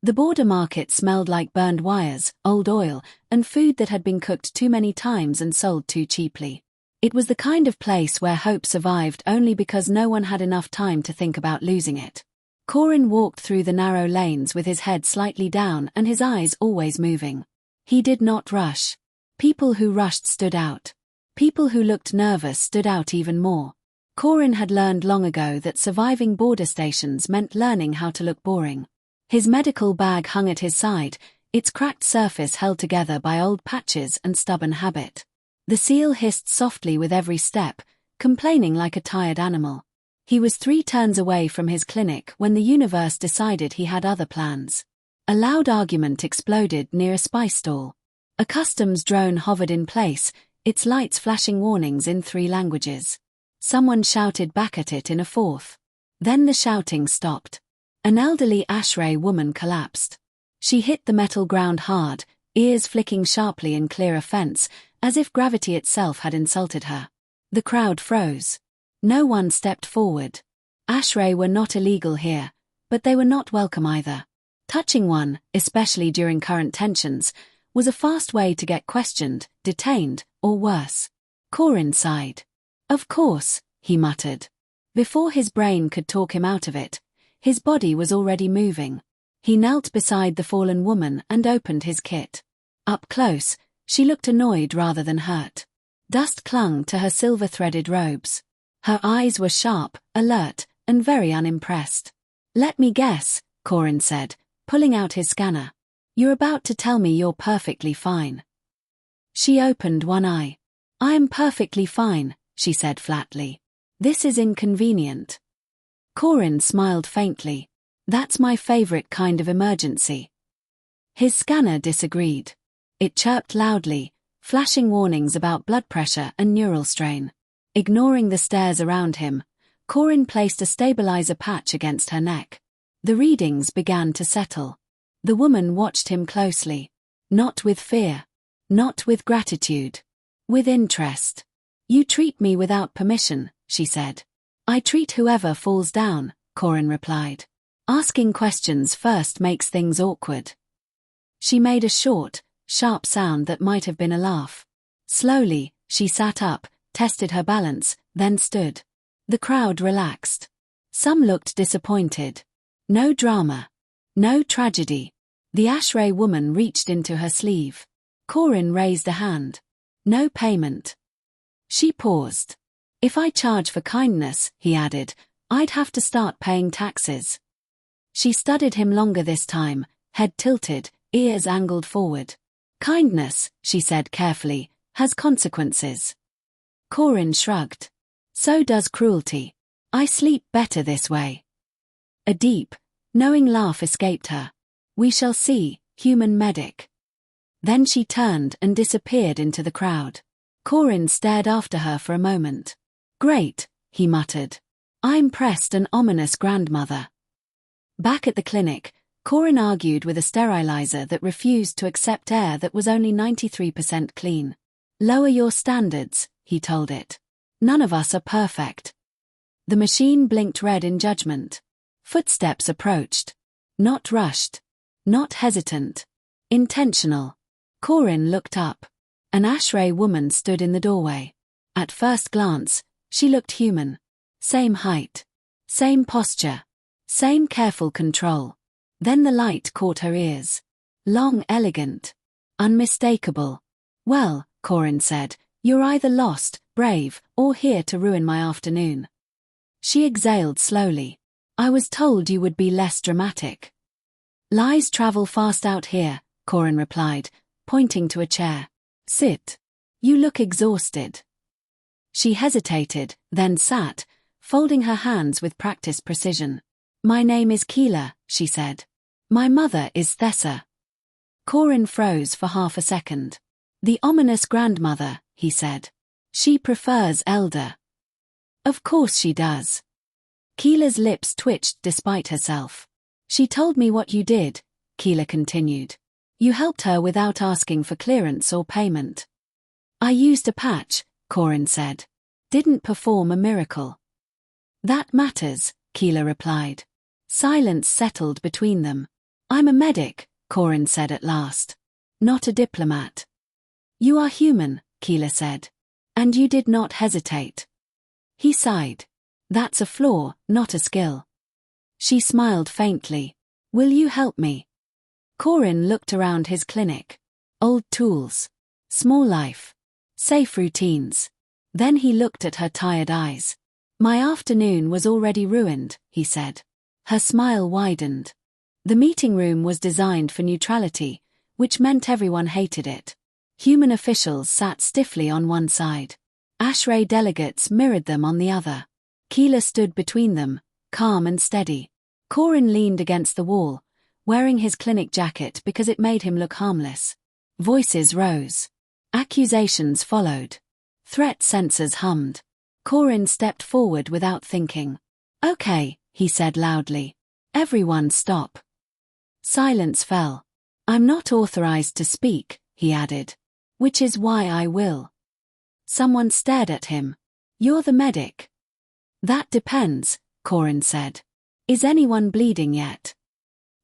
The border market smelled like burned wires, old oil, and food that had been cooked too many times and sold too cheaply. It was the kind of place where hope survived only because no one had enough time to think about losing it. Corin walked through the narrow lanes with his head slightly down and his eyes always moving. He did not rush. People who rushed stood out. People who looked nervous stood out even more. Corin had learned long ago that surviving border stations meant learning how to look boring. His medical bag hung at his side, its cracked surface held together by old patches and stubborn habit. The seal hissed softly with every step, complaining like a tired animal. He was 3 turns away from his clinic when the universe decided he had other plans. A loud argument exploded near a spice stall. A customs drone hovered in place, its lights flashing warnings in 3 languages. Someone shouted back at it in a 4th. Then the shouting stopped. An elderly HFY woman collapsed. She hit the metal ground hard, ears flicking sharply in clear offense, as if gravity itself had insulted her. The crowd froze. No one stepped forward. HFY were not illegal here, but they were not welcome either. Touching one, especially during current tensions, was a fast way to get questioned, detained, or worse. Corin sighed. Of course, he muttered. Before his brain could talk him out of it, his body was already moving. He knelt beside the fallen woman and opened his kit. Up close, she looked annoyed rather than hurt. Dust clung to her silver-threaded robes. Her eyes were sharp, alert, and very unimpressed. Let me guess, Corin said, pulling out his scanner. You're about to tell me you're perfectly fine. She opened one eye. I am perfectly fine, she said flatly. This is inconvenient. Corin smiled faintly. That's my favorite kind of emergency. His scanner disagreed. It chirped loudly, flashing warnings about blood pressure and neural strain. Ignoring the stares around him, Corin placed a stabilizer patch against her neck. The readings began to settle. The woman watched him closely. Not with fear. Not with gratitude. With interest. You treat me without permission, she said. I treat whoever falls down, Corin replied. Asking questions first makes things awkward. She made a short, sharp sound that might have been a laugh. Slowly, she sat up, tested her balance, then stood. The crowd relaxed. Some looked disappointed. No drama. No tragedy. The HFY woman reached into her sleeve. Corin raised a hand. No payment. She paused. If I charge for kindness, he added, I'd have to start paying taxes. She studied him longer this time, head tilted, ears angled forward. Kindness, she said carefully, has consequences. Corin shrugged. So does cruelty. I sleep better this way. A deep, knowing laugh escaped her. We shall see, human medic. Then she turned and disappeared into the crowd. Corin stared after her for a moment. Great, he muttered. I'm pressed an ominous grandmother. Back at the clinic, Corin argued with a sterilizer that refused to accept air that was only 93% clean. Lower your standards, he told it. None of us are perfect. The machine blinked red in judgment. Footsteps approached. Not rushed. Not hesitant. Intentional. Corin looked up. An HFY woman stood in the doorway. At first glance, she looked human. Same height. Same posture. Same careful control. Then the light caught her ears. Long, elegant. Unmistakable. Well, Corin said, you're either lost, brave, or here to ruin my afternoon. She exhaled slowly. I was told you would be less dramatic. Lies travel fast out here, Corin replied, pointing to a chair. Sit. You look exhausted. She hesitated, then sat, folding her hands with practiced precision. My name is Keela, she said. My mother is Thessa. Corin froze for half a second. The ominous grandmother, he said. She prefers elder. Of course she does. Keela's lips twitched despite herself. She told me what you did, Keela continued. You helped her without asking for clearance or payment. I used a patch, Corin said. Didn't perform a miracle. That matters, Keela replied. Silence settled between them. I'm a medic, Corin said at last. Not a diplomat. You are human, Keela said. And you did not hesitate. He sighed. That's a flaw, not a skill. She smiled faintly. Will you help me? Corin looked around his clinic. Old tools. Small life. Safe routines. Then he looked at her tired eyes. My afternoon was already ruined, he said. Her smile widened. The meeting room was designed for neutrality, which meant everyone hated it. Human officials sat stiffly on one side. HFY delegates mirrored them on the other. Keela stood between them, calm and steady. Corin leaned against the wall, wearing his clinic jacket because it made him look harmless. Voices rose. Accusations followed. Threat sensors hummed. Corin stepped forward without thinking. Okay, he said loudly. Everyone stop. Silence fell. I'm not authorized to speak, he added. Which is why I will. Someone stared at him. You're the medic. That depends, Corin said. Is anyone bleeding yet?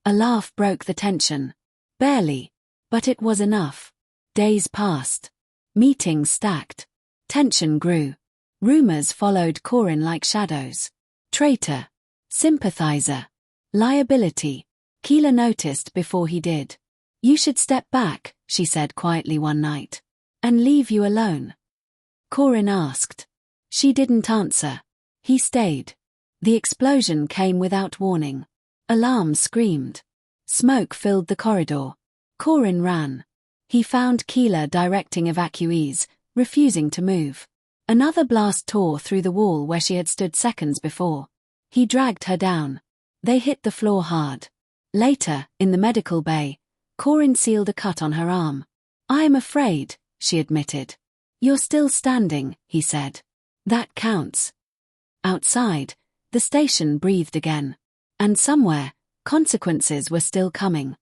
A laugh broke the tension. Barely. But it was enough. Days passed. Meetings stacked. Tension grew. Rumors followed Corin like shadows. Traitor. Sympathizer. Liability. Keela noticed before he did. You should step back, she said quietly one night. And leave you alone. Corin asked. She didn't answer. He stayed. The explosion came without warning. Alarms screamed. Smoke filled the corridor. Corin ran. He found Keela directing evacuees, refusing to move. Another blast tore through the wall where she had stood seconds before. He dragged her down. They hit the floor hard. Later, in the medical bay, Corin sealed a cut on her arm. I am afraid, she admitted. You're still standing, he said. That counts. Outside, the station breathed again. And somewhere, consequences were still coming.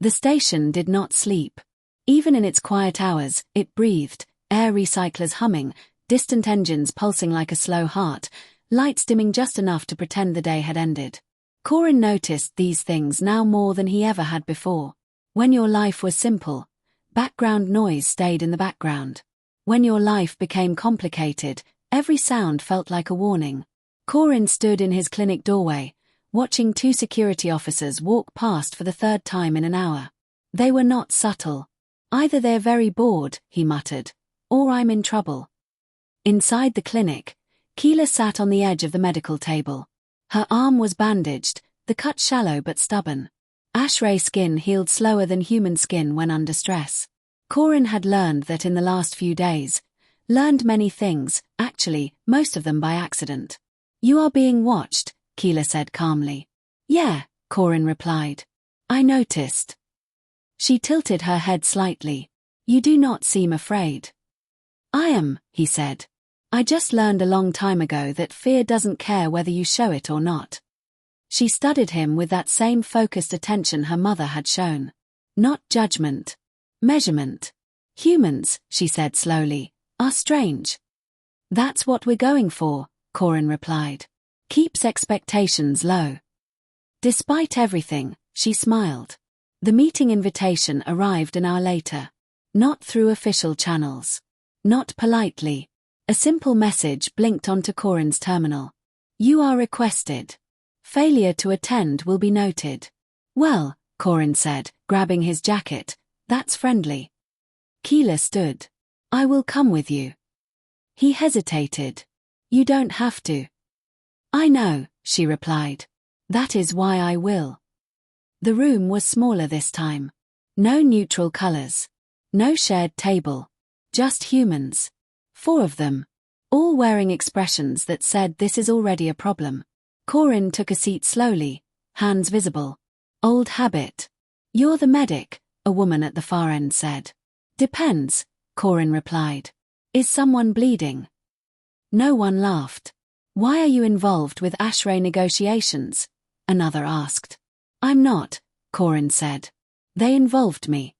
The station did not sleep. Even in its quiet hours, it breathed, air recyclers humming, distant engines pulsing like a slow heart, lights dimming just enough to pretend the day had ended. Corin noticed these things now more than he ever had before. When your life was simple, background noise stayed in the background. When your life became complicated, every sound felt like a warning. Corin stood in his clinic doorway, watching two security officers walk past for the third time in an hour. They were not subtle. Either they're very bored, he muttered, or I'm in trouble. Inside the clinic, Keela sat on the edge of the medical table. Her arm was bandaged, the cut shallow but stubborn. HFY skin healed slower than human skin when under stress. Corin had learned that in the last few days. Learned many things, actually, most of them by accident. You are being watched, Keela said calmly. Yeah, Corin replied. I noticed. She tilted her head slightly. You do not seem afraid. I am, he said. I just learned a long time ago that fear doesn't care whether you show it or not. She studied him with that same focused attention her mother had shown. Not judgment. Measurement. Humans, she said slowly, are strange. That's what we're going for, Corin replied. Keeps expectations low. Despite everything, she smiled. The meeting invitation arrived an hour later. Not through official channels. Not politely. A simple message blinked onto Corin's terminal. You are requested. Failure to attend will be noted. Well, Corin said, grabbing his jacket, that's friendly. Keela stood. I will come with you. He hesitated. You don't have to. I know, she replied. That is why I will. The room was smaller this time. No neutral colors. No shared table. Just humans. 4 of them. All wearing expressions that said this is already a problem. Corin took a seat slowly, hands visible. Old habit. You're the medic, a woman at the far end said. Depends, Corin replied. Is someone bleeding? No one laughed. Why are you involved with HFY negotiations? Another asked. I'm not, Corin said. They involved me.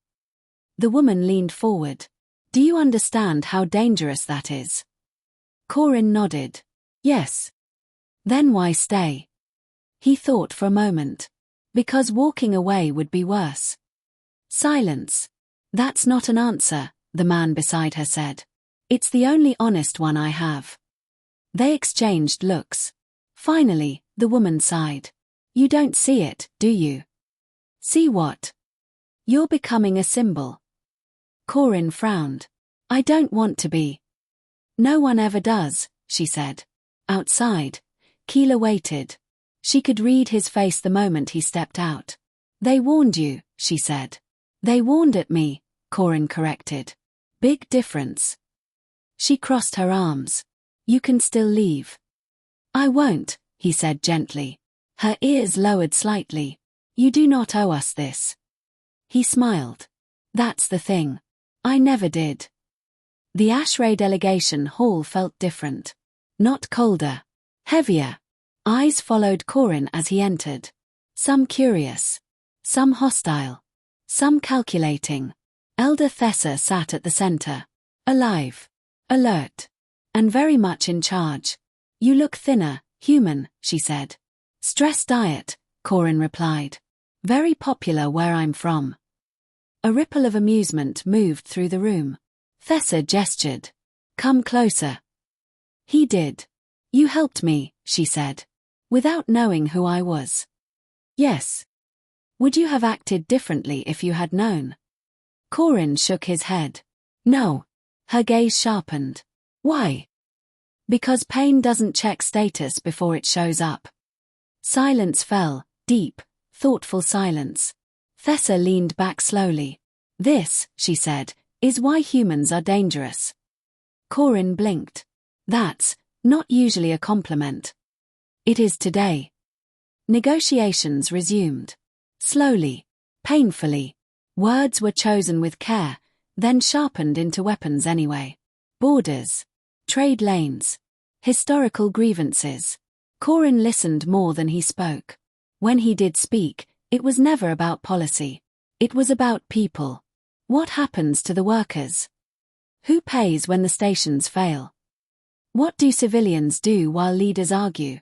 The woman leaned forward. Do you understand how dangerous that is? Corin nodded. Yes. Then why stay? He thought for a moment. Because walking away would be worse. Silence. That's not an answer, the man beside her said. It's the only honest one I have. They exchanged looks. Finally, the woman sighed. You don't see it, do you? See what? You're becoming a symbol. Corin frowned. I don't want to be. No one ever does, she said. Outside, Keela waited. She could read his face the moment he stepped out. They warned you, she said. They warned at me, Corin corrected. Big difference. She crossed her arms. You can still leave. I won't, he said gently. Her ears lowered slightly. You do not owe us this. He smiled. That's the thing. I never did. The Ashray delegation hall felt different. Not colder. Heavier. Eyes followed Corin as he entered. Some curious. Some hostile. Some calculating. Elder Thessa sat at the center. Alive. Alert. And very much in charge. You look thinner, human, she said. Stress diet, Corin replied. Very popular where I'm from. A ripple of amusement moved through the room. Thessa gestured. Come closer. He did. You helped me, she said. Without knowing who I was. Yes. Would you have acted differently if you had known? Corin shook his head. No. Her gaze sharpened. Why? Because pain doesn't check status before it shows up. Silence fell, deep, thoughtful silence. Thessa leaned back slowly. This, she said, is why humans are dangerous. Corin blinked. That's not usually a compliment. It is today. Negotiations resumed. Slowly, painfully. Words were chosen with care, then sharpened into weapons anyway. Borders. Trade lanes. Historical grievances. Corin listened more than he spoke. When he did speak, it was never about policy. It was about people. What happens to the workers? Who pays when the stations fail? What do civilians do while leaders argue?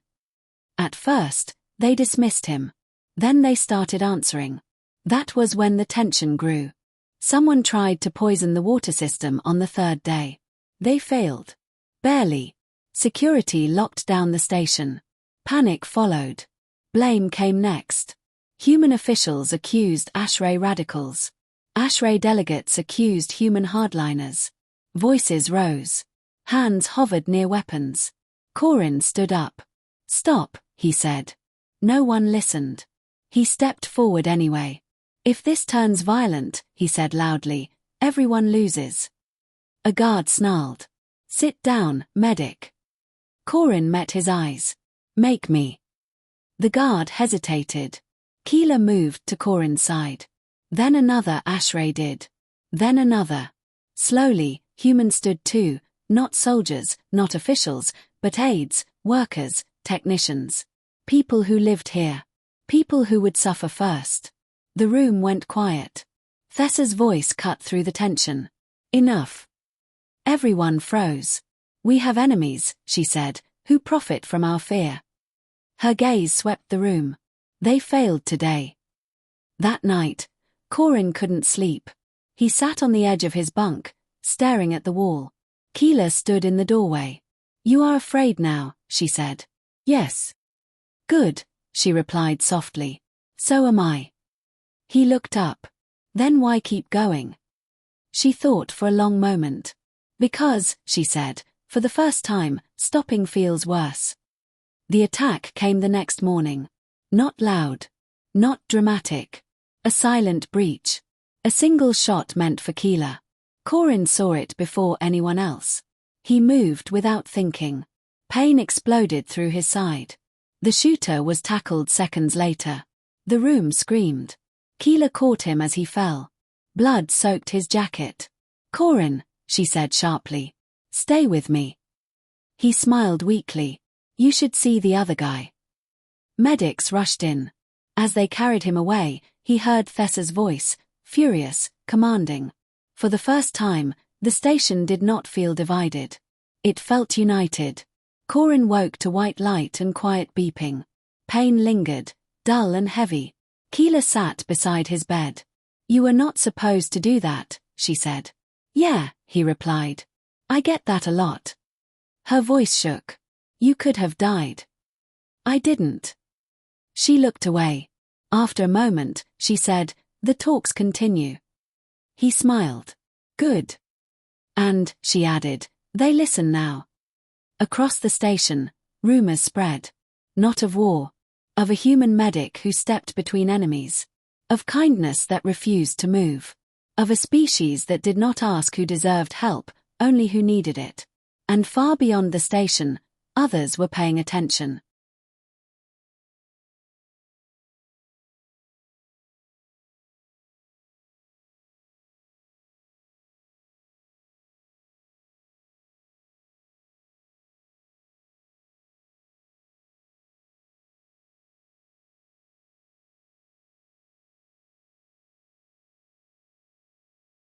At first, they dismissed him. Then they started answering. That was when the tension grew. Someone tried to poison the water system on the third day. They failed. Barely. Security locked down the station. Panic followed. Blame came next. Human officials accused Ashray radicals. Ashray delegates accused human hardliners. Voices rose. Hands hovered near weapons. Corin stood up. Stop, he said. No one listened. He stepped forward anyway. If this turns violent, he said loudly, everyone loses. A guard snarled. Sit down, medic. Corin met his eyes. Make me. The guard hesitated. Keela moved to Corin's side. Then another Ashray did. Then another. Slowly, humans stood too, not soldiers, not officials, but aides, workers, technicians. People who lived here. People who would suffer first. The room went quiet. Thessa's voice cut through the tension. Enough. Everyone froze. We have enemies, she said, who profit from our fear. Her gaze swept the room. They failed today. That night, Corin couldn't sleep. He sat on the edge of his bunk, staring at the wall. Keela stood in the doorway. You are afraid now, she said. Yes. Good, she replied softly. So am I. He looked up. Then why keep going? She thought for a long moment. Because, she said, for the first time, stopping feels worse. The attack came the next morning. Not loud. Not dramatic. A silent breach. A single shot meant for Keela. Corin saw it before anyone else. He moved without thinking. Pain exploded through his side. The shooter was tackled seconds later. The room screamed. Keela caught him as he fell. Blood soaked his jacket. Corin, she said sharply. Stay with me. He smiled weakly. You should see the other guy. Medics rushed in. As they carried him away, he heard Thessa's voice, furious, commanding. For the first time, the station did not feel divided. It felt united. Corin woke to white light and quiet beeping. Pain lingered, dull and heavy. Keela sat beside his bed. "You were not supposed to do that," she said. "Yeah," he replied. "I get that a lot." Her voice shook. "You could have died." "I didn't." She looked away. After a moment, she said, "The talks continue." He smiled. "Good." "And," she added, "they listen now." Across the station, rumors spread. Not of war. Of a human medic who stepped between enemies. Of kindness that refused to move. Of a species that did not ask who deserved help, only who needed it. And far beyond the station, others were paying attention.